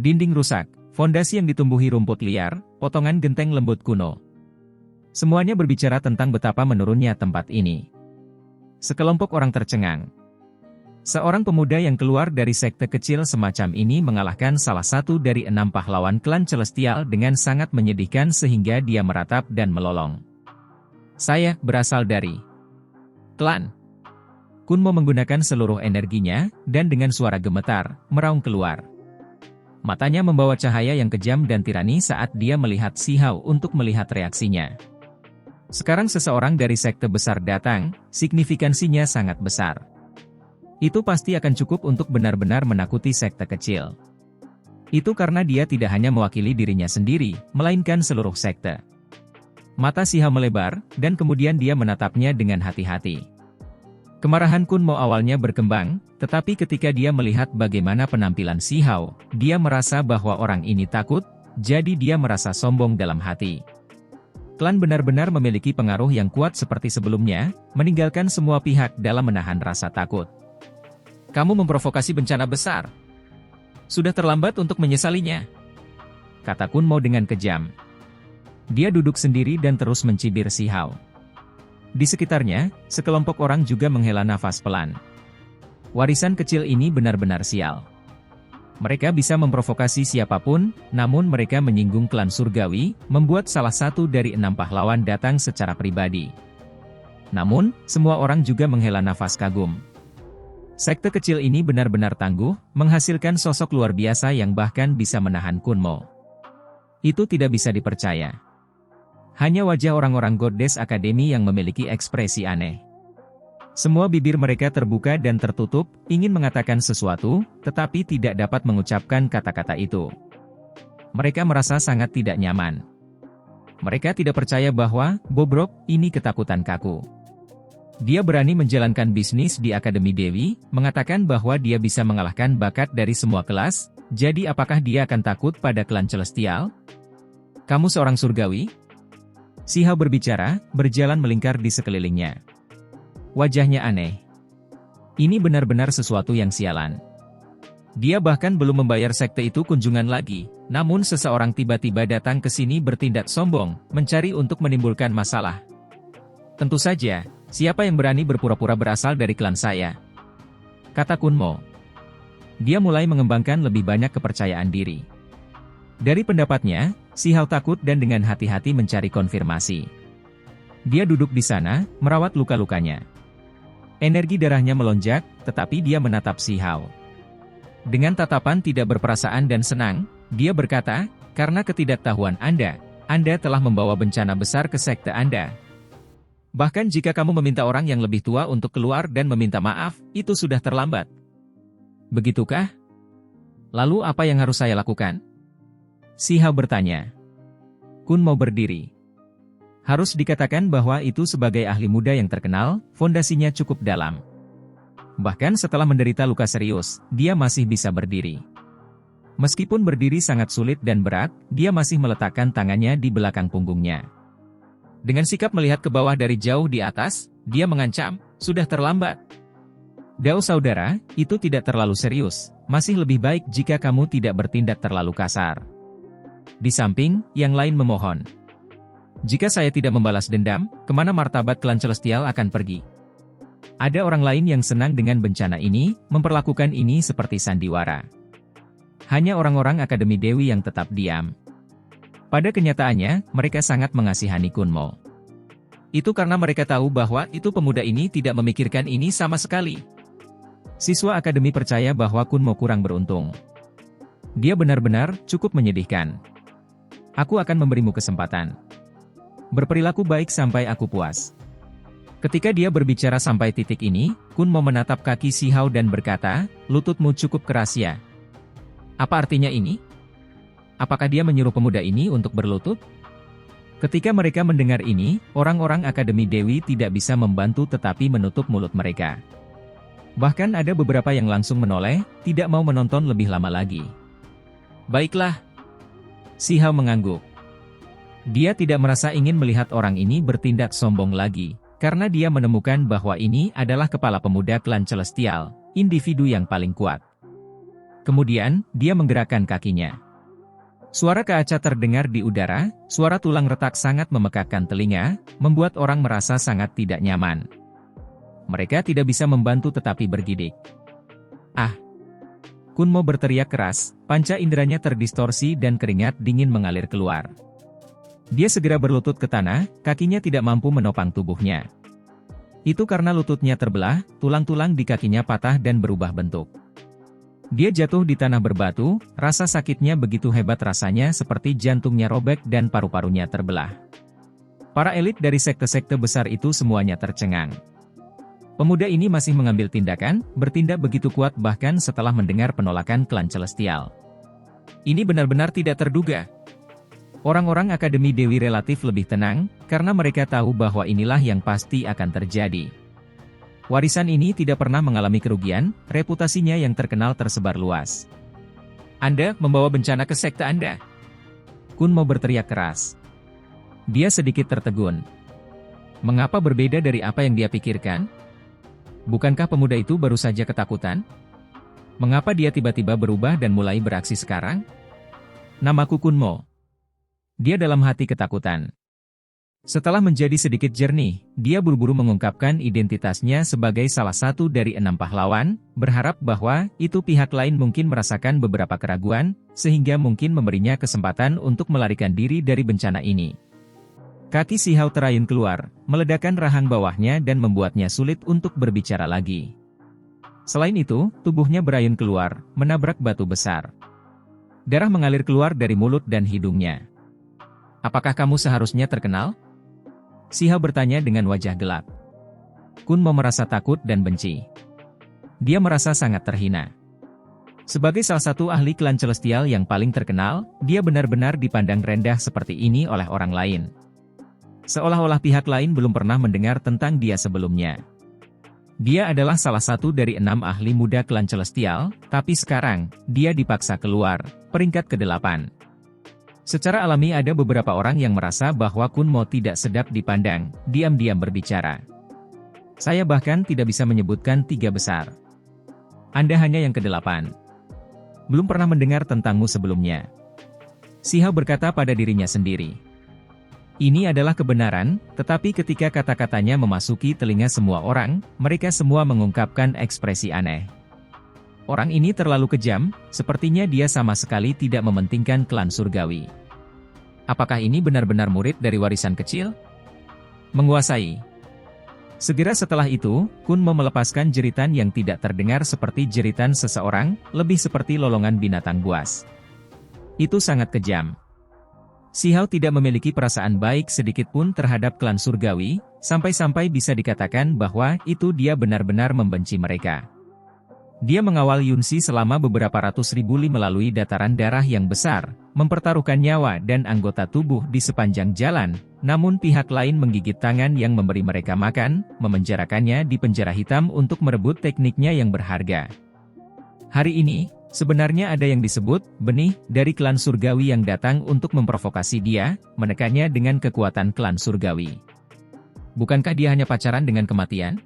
Dinding rusak, fondasi yang ditumbuhi rumput liar, potongan genteng lembut kuno. Semuanya berbicara tentang betapa menurunnya tempat ini. Sekelompok orang tercengang. Seorang pemuda yang keluar dari sekte kecil semacam ini mengalahkan salah satu dari 6 pahlawan klan Celestial dengan sangat menyedihkan sehingga dia meratap dan melolong. Saya berasal dari klan. Kunmo menggunakan seluruh energinya, dan dengan suara gemetar, meraung keluar. Matanya membawa cahaya yang kejam dan tirani saat dia melihat Si Hao untuk melihat reaksinya. Sekarang seseorang dari sekte besar datang, signifikansinya sangat besar. Itu pasti akan cukup untuk benar-benar menakuti sekte kecil. Itu karena dia tidak hanya mewakili dirinya sendiri, melainkan seluruh sekte. Mata Si Hao melebar, dan kemudian dia menatapnya dengan hati-hati. Kemarahan Kunmo awalnya berkembang, tetapi ketika dia melihat bagaimana penampilan Si Hao, dia merasa bahwa orang ini takut, jadi dia merasa sombong dalam hati. Klan benar-benar memiliki pengaruh yang kuat seperti sebelumnya, meninggalkan semua pihak dalam menahan rasa takut. Kamu memprovokasi bencana besar. Sudah terlambat untuk menyesalinya, kata Kunmo dengan kejam. Dia duduk sendiri dan terus mencibir Si Hao. Di sekitarnya, sekelompok orang juga menghela nafas pelan. Warisan kecil ini benar-benar sial. Mereka bisa memprovokasi siapapun, namun mereka menyinggung klan surgawi, membuat salah satu dari 6 pahlawan datang secara pribadi. Namun, semua orang juga menghela nafas kagum. Sekte kecil ini benar-benar tangguh, menghasilkan sosok luar biasa yang bahkan bisa menahan Kunmo. Itu tidak bisa dipercaya. Hanya wajah orang-orang Goddess Academy yang memiliki ekspresi aneh. Semua bibir mereka terbuka dan tertutup, ingin mengatakan sesuatu, tetapi tidak dapat mengucapkan kata-kata itu. Mereka merasa sangat tidak nyaman. Mereka tidak percaya bahwa, Bobrok, ini ketakutan kaku. Dia berani menjalankan bisnis di Akademi Dewi, mengatakan bahwa dia bisa mengalahkan bakat dari semua kelas, jadi apakah dia akan takut pada klan Celestial? Kamu seorang surgawi? Si Hao berbicara, berjalan melingkar di sekelilingnya. Wajahnya aneh. Ini benar-benar sesuatu yang sialan. Dia bahkan belum membayar sekte itu kunjungan lagi, namun seseorang tiba-tiba datang ke sini bertindak sombong, mencari untuk menimbulkan masalah. Tentu saja, siapa yang berani berpura-pura berasal dari klan saya? Kata Kunmo. Dia mulai mengembangkan lebih banyak kepercayaan diri. Dari pendapatnya, Si Hao takut dan dengan hati-hati mencari konfirmasi. Dia duduk di sana, merawat luka-lukanya. Energi darahnya melonjak, tetapi dia menatap Si Hao. Dengan tatapan tidak berperasaan dan senang, dia berkata, karena ketidaktahuan Anda telah membawa bencana besar ke sekte Anda. Bahkan jika kamu meminta orang yang lebih tua untuk keluar dan meminta maaf, itu sudah terlambat. Begitukah? Lalu apa yang harus saya lakukan? Si Hao bertanya. Kunmo berdiri. Harus dikatakan bahwa itu sebagai ahli muda yang terkenal, fondasinya cukup dalam. Bahkan setelah menderita luka serius, dia masih bisa berdiri. Meskipun berdiri sangat sulit dan berat, dia masih meletakkan tangannya di belakang punggungnya. Dengan sikap melihat ke bawah dari jauh di atas, dia mengancam, sudah terlambat. Dao saudara, itu tidak terlalu serius, masih lebih baik jika kamu tidak bertindak terlalu kasar. Di samping, yang lain memohon. Jika saya tidak membalas dendam, kemana martabat klan Celestial akan pergi? Ada orang lain yang senang dengan bencana ini, memperlakukan ini seperti sandiwara. Hanya orang-orang Akademi Dewi yang tetap diam. Pada kenyataannya, mereka sangat mengasihani Kunmo. Itu karena mereka tahu bahwa itu pemuda ini tidak memikirkan ini sama sekali. Siswa Akademi percaya bahwa Kunmo kurang beruntung. Dia benar-benar cukup menyedihkan. Aku akan memberimu kesempatan. Berperilaku baik sampai aku puas. Ketika dia berbicara sampai titik ini, Kunmo menatap kaki Si Hao dan berkata, lututmu cukup keras ya. Apa artinya ini? Apakah dia menyuruh pemuda ini untuk berlutut? Ketika mereka mendengar ini, orang-orang Akademi Dewi tidak bisa membantu tetapi menutup mulut mereka. Bahkan ada beberapa yang langsung menoleh, tidak mau menonton lebih lama lagi. Baiklah. Si Hao mengangguk. Dia tidak merasa ingin melihat orang ini bertindak sombong lagi, karena dia menemukan bahwa ini adalah kepala pemuda klan Celestial, individu yang paling kuat. Kemudian, dia menggerakkan kakinya. Suara keaca terdengar di udara, suara tulang retak sangat memekakkan telinga, membuat orang merasa sangat tidak nyaman. Mereka tidak bisa membantu tetapi bergidik. Ah! Kunmo berteriak keras, panca inderanya terdistorsi dan keringat dingin mengalir keluar. Dia segera berlutut ke tanah, kakinya tidak mampu menopang tubuhnya. Itu karena lututnya terbelah, tulang-tulang di kakinya patah dan berubah bentuk. Dia jatuh di tanah berbatu, rasa sakitnya begitu hebat rasanya seperti jantungnya robek dan paru-parunya terbelah. Para elit dari sekte-sekte besar itu semuanya tercengang. Pemuda ini masih mengambil tindakan, bertindak begitu kuat bahkan setelah mendengar penolakan klan Celestial. Ini benar-benar tidak terduga. Orang-orang Akademi Dewi relatif lebih tenang, karena mereka tahu bahwa inilah yang pasti akan terjadi. Warisan ini tidak pernah mengalami kerugian, reputasinya yang terkenal tersebar luas. Anda membawa bencana ke sekte Anda. Kunmo berteriak keras. Dia sedikit tertegun. Mengapa berbeda dari apa yang dia pikirkan? Bukankah pemuda itu baru saja ketakutan? Mengapa dia tiba-tiba berubah dan mulai beraksi sekarang? Namaku Kunmo. Dia dalam hati ketakutan. Setelah menjadi sedikit jernih, dia buru-buru mengungkapkan identitasnya sebagai salah satu dari 6 pahlawan, berharap bahwa itu pihak lain mungkin merasakan beberapa keraguan, sehingga mungkin memberinya kesempatan untuk melarikan diri dari bencana ini. Kaki Si Hao terayun keluar, meledakkan rahang bawahnya dan membuatnya sulit untuk berbicara lagi. Selain itu, tubuhnya berayun keluar, menabrak batu besar. Darah mengalir keluar dari mulut dan hidungnya. Apakah kamu seharusnya terkenal? Si Hao bertanya dengan wajah gelap. Kunmo merasa takut dan benci. Dia merasa sangat terhina. Sebagai salah satu ahli klan Celestial yang paling terkenal, dia benar-benar dipandang rendah seperti ini oleh orang lain. Seolah-olah pihak lain belum pernah mendengar tentang dia sebelumnya. Dia adalah salah satu dari 6 ahli muda klan Celestial, tapi sekarang, dia dipaksa keluar, peringkat ke-8. Secara alami ada beberapa orang yang merasa bahwa Kunmo tidak sedap dipandang, diam-diam berbicara. Saya bahkan tidak bisa menyebutkan 3 besar. Anda hanya yang ke-8. Belum pernah mendengar tentangmu sebelumnya. Si Hao berkata pada dirinya sendiri. Ini adalah kebenaran, tetapi ketika kata-katanya memasuki telinga semua orang, mereka semua mengungkapkan ekspresi aneh. Orang ini terlalu kejam, sepertinya dia sama sekali tidak mementingkan klan surgawi. Apakah ini benar-benar murid dari warisan kecil? Menguasai. Segera setelah itu, Kunmo melepaskan jeritan yang tidak terdengar seperti jeritan seseorang, lebih seperti lolongan binatang buas. Itu sangat kejam. Si Hao tidak memiliki perasaan baik sedikit pun terhadap klan surgawi, sampai-sampai bisa dikatakan bahwa itu dia benar-benar membenci mereka. Dia mengawal Yunsi selama beberapa ratus ribu li melalui dataran darah yang besar, mempertaruhkan nyawa dan anggota tubuh di sepanjang jalan, namun pihak lain menggigit tangan yang memberi mereka makan, memenjarakannya di penjara hitam untuk merebut tekniknya yang berharga. Hari ini, sebenarnya ada yang disebut benih dari klan surgawi yang datang untuk memprovokasi dia, menekannya dengan kekuatan klan surgawi. Bukankah dia hanya pacaran dengan kematian?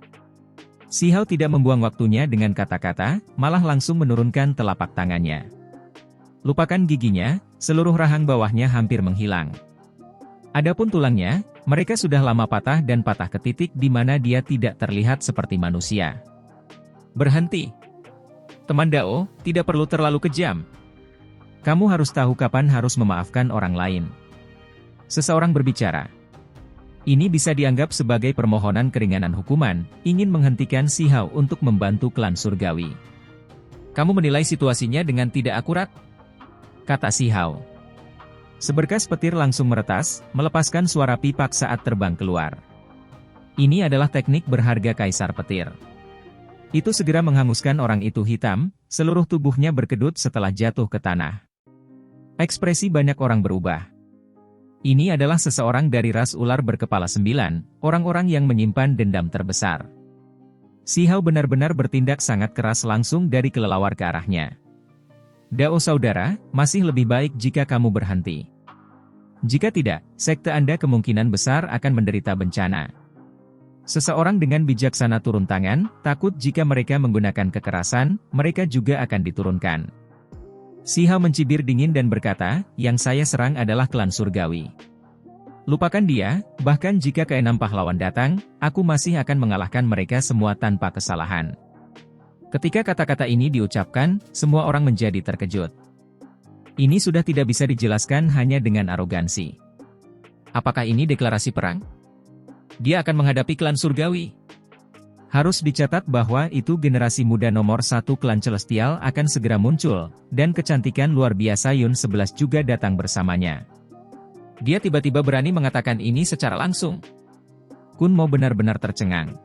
Si Hao tidak membuang waktunya dengan kata-kata, malah langsung menurunkan telapak tangannya. Lupakan giginya, seluruh rahang bawahnya hampir menghilang. Adapun tulangnya, mereka sudah lama patah dan patah ke titik di mana dia tidak terlihat seperti manusia. Berhenti. Teman Dao, tidak perlu terlalu kejam. Kamu harus tahu kapan harus memaafkan orang lain. Seseorang berbicara. Ini bisa dianggap sebagai permohonan keringanan hukuman, ingin menghentikan Si Hao untuk membantu klan surgawi. Kamu menilai situasinya dengan tidak akurat? Kata Si Hao. Seberkas petir langsung meretas, melepaskan suara pipak saat terbang keluar. Ini adalah teknik berharga Kaisar Petir. Itu segera menghanguskan orang itu hitam, seluruh tubuhnya berkedut setelah jatuh ke tanah. Ekspresi banyak orang berubah. Ini adalah seseorang dari ras ular berkepala 9, orang-orang yang menyimpan dendam terbesar. Si Hao benar-benar bertindak sangat keras langsung dari kelelawar ke arahnya. Dao saudara, masih lebih baik jika kamu berhenti. Jika tidak, sekte Anda kemungkinan besar akan menderita bencana. Seseorang dengan bijaksana turun tangan, takut jika mereka menggunakan kekerasan, mereka juga akan diturunkan. Si Hao mencibir dingin dan berkata, yang saya serang adalah klan surgawi. Lupakan dia, bahkan jika keenam pahlawan datang, aku masih akan mengalahkan mereka semua tanpa kesalahan. Ketika kata-kata ini diucapkan, semua orang menjadi terkejut. Ini sudah tidak bisa dijelaskan hanya dengan arogansi. Apakah ini deklarasi perang? Dia akan menghadapi klan surgawi. Harus dicatat bahwa itu generasi muda nomor 1 klan Celestial akan segera muncul, dan kecantikan luar biasa Yun 11 juga datang bersamanya. Dia tiba-tiba berani mengatakan ini secara langsung. Kun Mo benar-benar tercengang.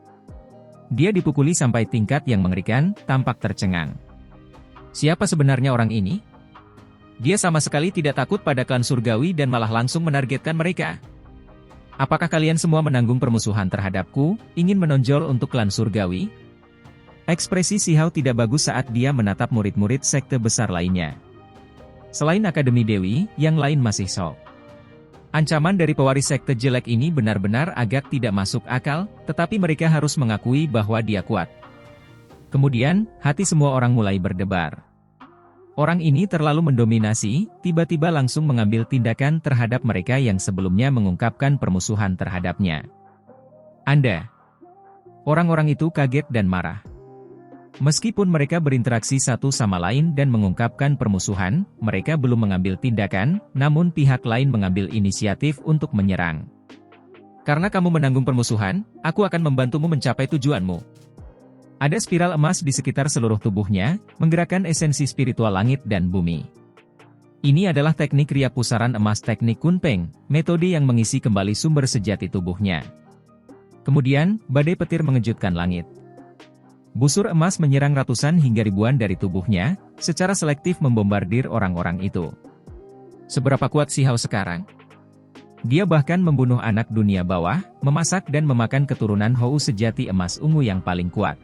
Dia dipukuli sampai tingkat yang mengerikan, tampak tercengang. Siapa sebenarnya orang ini? Dia sama sekali tidak takut pada klan surgawi dan malah langsung menargetkan mereka. Apakah kalian semua menanggung permusuhan terhadapku, ingin menonjol untuk klan surgawi? Ekspresi Si Hao tidak bagus saat dia menatap murid-murid sekte besar lainnya. Selain Akademi Dewi, yang lain masih shock. Ancaman dari pewaris sekte jelek ini benar-benar agak tidak masuk akal, tetapi mereka harus mengakui bahwa dia kuat. Kemudian, hati semua orang mulai berdebar. Orang ini terlalu mendominasi, tiba-tiba langsung mengambil tindakan terhadap mereka yang sebelumnya mengungkapkan permusuhan terhadapnya. Anda. Orang-orang itu kaget dan marah. Meskipun mereka berinteraksi satu sama lain dan mengungkapkan permusuhan, mereka belum mengambil tindakan, namun pihak lain mengambil inisiatif untuk menyerang. Karena kamu menanggung permusuhan, aku akan membantumu mencapai tujuanmu. Ada spiral emas di sekitar seluruh tubuhnya, menggerakkan esensi spiritual langit dan bumi. Ini adalah teknik ria pusaran emas teknik Kunpeng, metode yang mengisi kembali sumber sejati tubuhnya. Kemudian, badai petir mengejutkan langit. Busur emas menyerang ratusan hingga ribuan dari tubuhnya, secara selektif membombardir orang-orang itu. Seberapa kuat Si Hao sekarang? Dia bahkan membunuh anak dunia bawah, memasak dan memakan keturunan Hou sejati emas ungu yang paling kuat.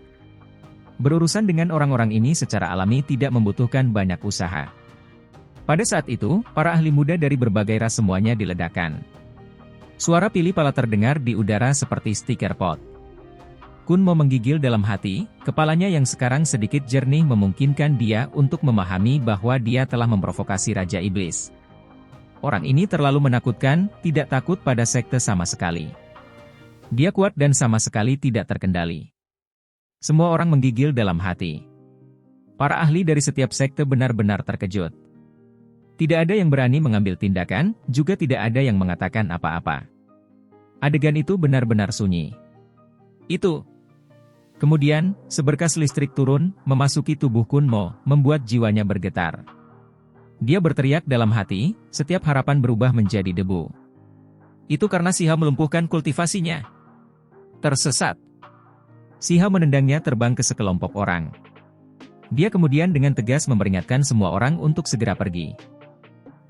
Berurusan dengan orang-orang ini secara alami tidak membutuhkan banyak usaha. Pada saat itu, para ahli muda dari berbagai ras semuanya diledakkan. Suara pilih pala terdengar di udara seperti stiker pot. Kun Mo menggigil dalam hati, kepalanya yang sekarang sedikit jernih memungkinkan dia untuk memahami bahwa dia telah memprovokasi Raja Iblis. Orang ini terlalu menakutkan, tidak takut pada sekte sama sekali. Dia kuat dan sama sekali tidak terkendali. Semua orang menggigil dalam hati. Para ahli dari setiap sekte benar-benar terkejut. Tidak ada yang berani mengambil tindakan, juga tidak ada yang mengatakan apa-apa. Adegan itu benar-benar sunyi. Itu. Kemudian, seberkas listrik turun, memasuki tubuh Kun Mo, membuat jiwanya bergetar. Dia berteriak dalam hati, setiap harapan berubah menjadi debu. Itu karena Si Hao melumpuhkan kultivasinya. Tersesat. Si Hao menendangnya terbang ke sekelompok orang. Dia kemudian dengan tegas memperingatkan semua orang untuk segera pergi.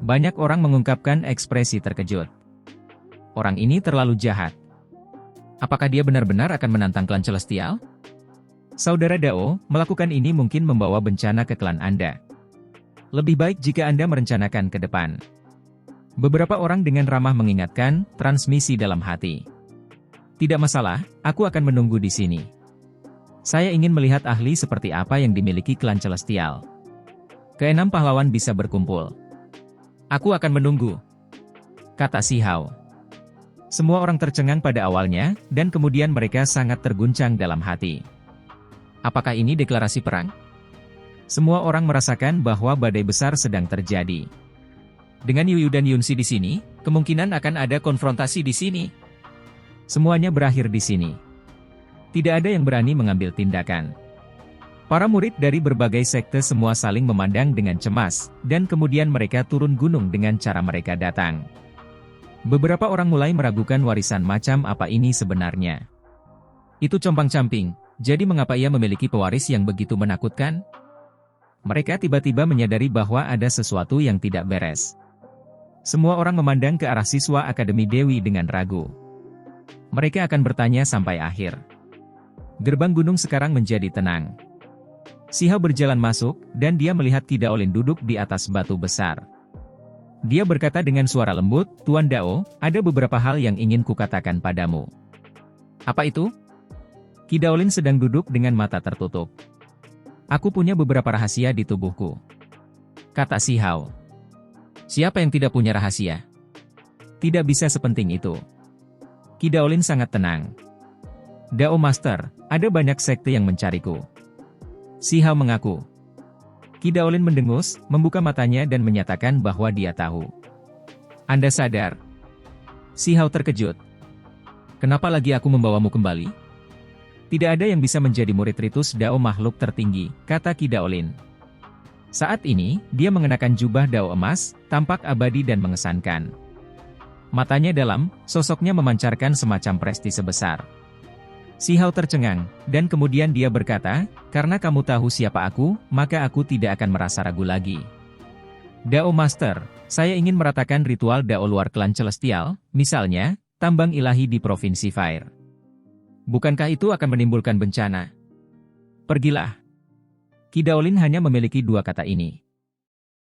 Banyak orang mengungkapkan ekspresi terkejut. Orang ini terlalu jahat. Apakah dia benar-benar akan menantang klan Celestial? Saudara Dao, melakukan ini mungkin membawa bencana ke klan Anda. Lebih baik jika Anda merencanakan ke depan. Beberapa orang dengan ramah mengingatkan, transmisi dalam hati. Tidak masalah, aku akan menunggu di sini. Saya ingin melihat ahli seperti apa yang dimiliki klan Celestial. Keenam pahlawan bisa berkumpul. Aku akan menunggu, kata Si Hao. Semua orang tercengang pada awalnya, dan kemudian mereka sangat terguncang dalam hati. Apakah ini deklarasi perang? Semua orang merasakan bahwa badai besar sedang terjadi. Dengan Yu Yu dan Yunsi di sini, kemungkinan akan ada konfrontasi di sini. Semuanya berakhir di sini. Tidak ada yang berani mengambil tindakan. Para murid dari berbagai sekte semua saling memandang dengan cemas, dan kemudian mereka turun gunung dengan cara mereka datang. Beberapa orang mulai meragukan warisan macam apa ini sebenarnya. Itu compang-camping, jadi mengapa ia memiliki pewaris yang begitu menakutkan? Mereka tiba-tiba menyadari bahwa ada sesuatu yang tidak beres. Semua orang memandang ke arah siswa Akademi Dewi dengan ragu. Mereka akan bertanya sampai akhir. Gerbang gunung sekarang menjadi tenang. Si Hao berjalan masuk, dan dia melihat Ki Daolin duduk di atas batu besar. Dia berkata dengan suara lembut, Tuan Dao, ada beberapa hal yang ingin kukatakan padamu. Apa itu? Ki Daolin sedang duduk dengan mata tertutup. Aku punya beberapa rahasia di tubuhku. kata Si Hao. Siapa yang tidak punya rahasia? Tidak bisa sepenting itu. Qi Daolin sangat tenang. Dao Master, ada banyak sekte yang mencariku. Si Hao mengaku. Qi Daolin mendengus, membuka matanya dan menyatakan bahwa dia tahu. Anda sadar? Si Hao terkejut. Kenapa lagi aku membawamu kembali? Tidak ada yang bisa menjadi murid ritus Dao makhluk tertinggi, kata Qi Daolin. Saat ini, dia mengenakan jubah Dao emas, tampak abadi dan mengesankan. Matanya dalam, sosoknya memancarkan semacam prestise besar. Si Hao tercengang, dan kemudian dia berkata, karena kamu tahu siapa aku, maka aku tidak akan merasa ragu lagi. Dao Master, saya ingin meratakan ritual Dao luar klan Celestial, misalnya, tambang ilahi di Provinsi Fire. Bukankah itu akan menimbulkan bencana? Pergilah. Qi Daolin hanya memiliki dua kata ini.